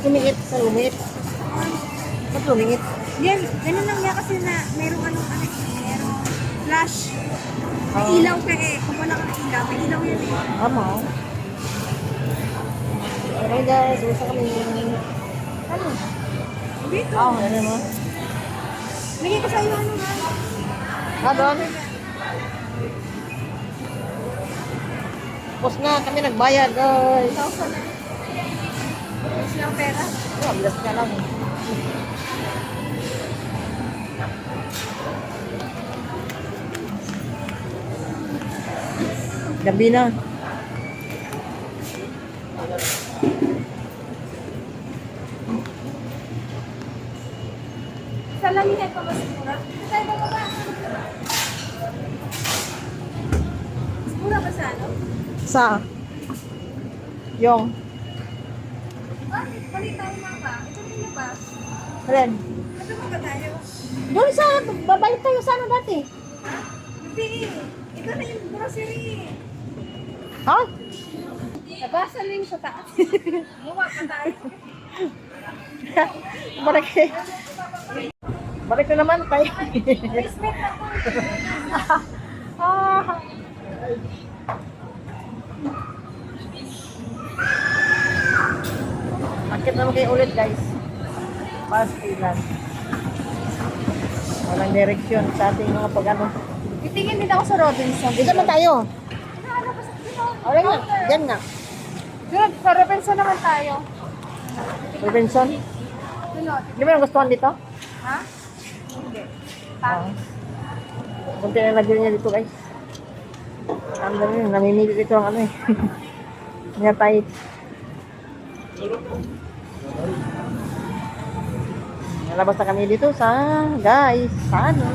lumingit sa lumit. Ba't lumingit? Yan, ganun lang niya kasi na merong merong flash. May Oo. ilaw ka eh. Kung wala kang ilaw, may ilaw yan eh. Tama. Okay guys, usa kami. Ano? Dito. Ano mo? Bigay ko sa'yo ano nga. Doon. Tapos na kami nagbayad guys. 1,000 na. Tapos lang pera. Oh, bilas ka lang. Gabi na. Sa lamihan pa mas mura. Tayo ba ba? Mas mura ba sa ano? Sa? Yung. Bakit? Palit tayo mga ba? Ito rin na ba? Ren. Ano ba tayo? Doon sa, babalik tayo sa ano dati. Ha? Hindi. Ito na yung grocery. Ha? Nabasa lang sa taas. Buwa pa tayo. Balik. Balik na naman tayo. Respect ako. Ah. Akit naman kayo ulit guys. Pastilan. Walang direksyon sa ating mga pag-ano. Titingin din ako sa Robinson. Dito naman tayo. Ano ba sa dito? Wala nga. Diyan nga. Doon, sa Robinson naman tayo. Robinson. Doon, Hindi mo nagustuhan dito? ha? Hindi. Oo. Kunti na lagyan niya dito guys. Ang dami yun. Namimili dito ang ano eh. Nga tayo. Nalabas na kami dito sa guys. Sa ano.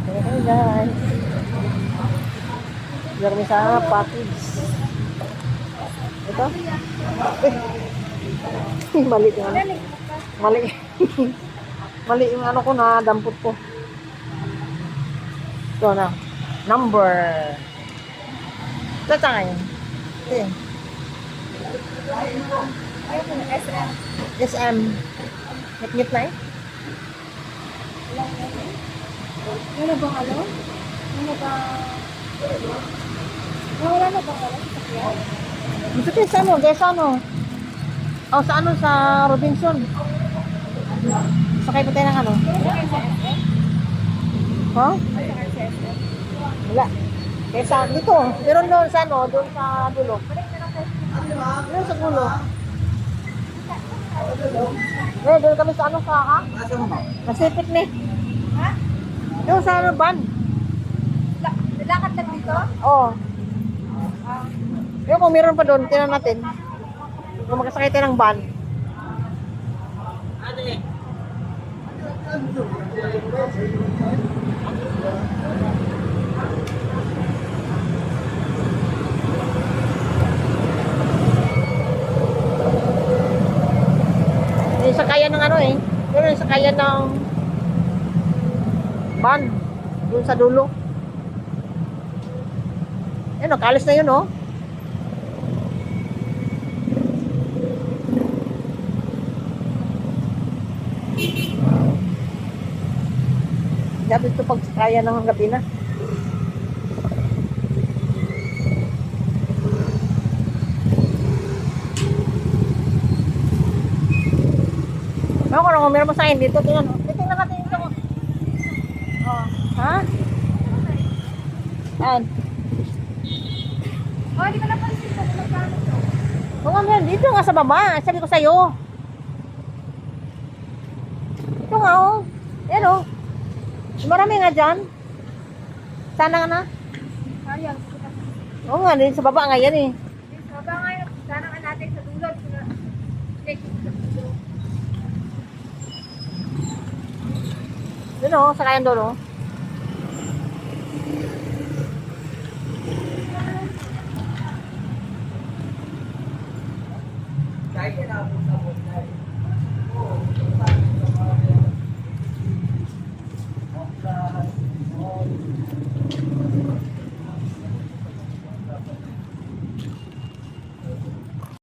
Hey guys. Dito kami sa package. Ito? Mali yung ano. Mali. Mali yung ano ko na dampot ko. Ito na. Number. Ito tayo. Ito yun. Ayun, SM. SM. Ngit-ngit na eh. Ano bang ano? Ano ba? Wala na bang ano? Sakyan? Gusto tayo sa ano? Kaya sa ano? Oh, sa ano? Sa Robinson. Sakay pa tayo ng ano? Sakay sa SM? Ha? Sakay sa SM? Wala. Kaya sa dito. Meron doon sa ano? Doon sa dulo. Balik na lang tayo. Meron sa dulo. Eh, doon kami sa ano sa ha? Nasipit ni. Ha? Doon sa ano, van. Lalakad lang dito? Oo. Ah. Yung kung meron pa doon, tinan natin. Kung makasakay tayo ng van. Yung sakayan ng ano eh. Yun yung sakayan ng van. Doon sa dulo. Yan o, kalis na yun o. Dapat ito pag kaya ng gabi na. Ako kung meron mo sa akin dito, tingnan. Tingnan natin ito. Oh. Ha? Yan. Oh, hindi ko napansin ko. Magkano to? Oo, meron dito nga sa baba. Sabi ko sa'yo. Ito nga oh. Yan oh. Marami nga dyan. Sana nga na. Sayang. Oo nga, din sa baba nga yan eh. Baba nga yun. Sana nga natin sa dulo. Take sa dulo. Yun oh, sakayan doon oh. Kahit na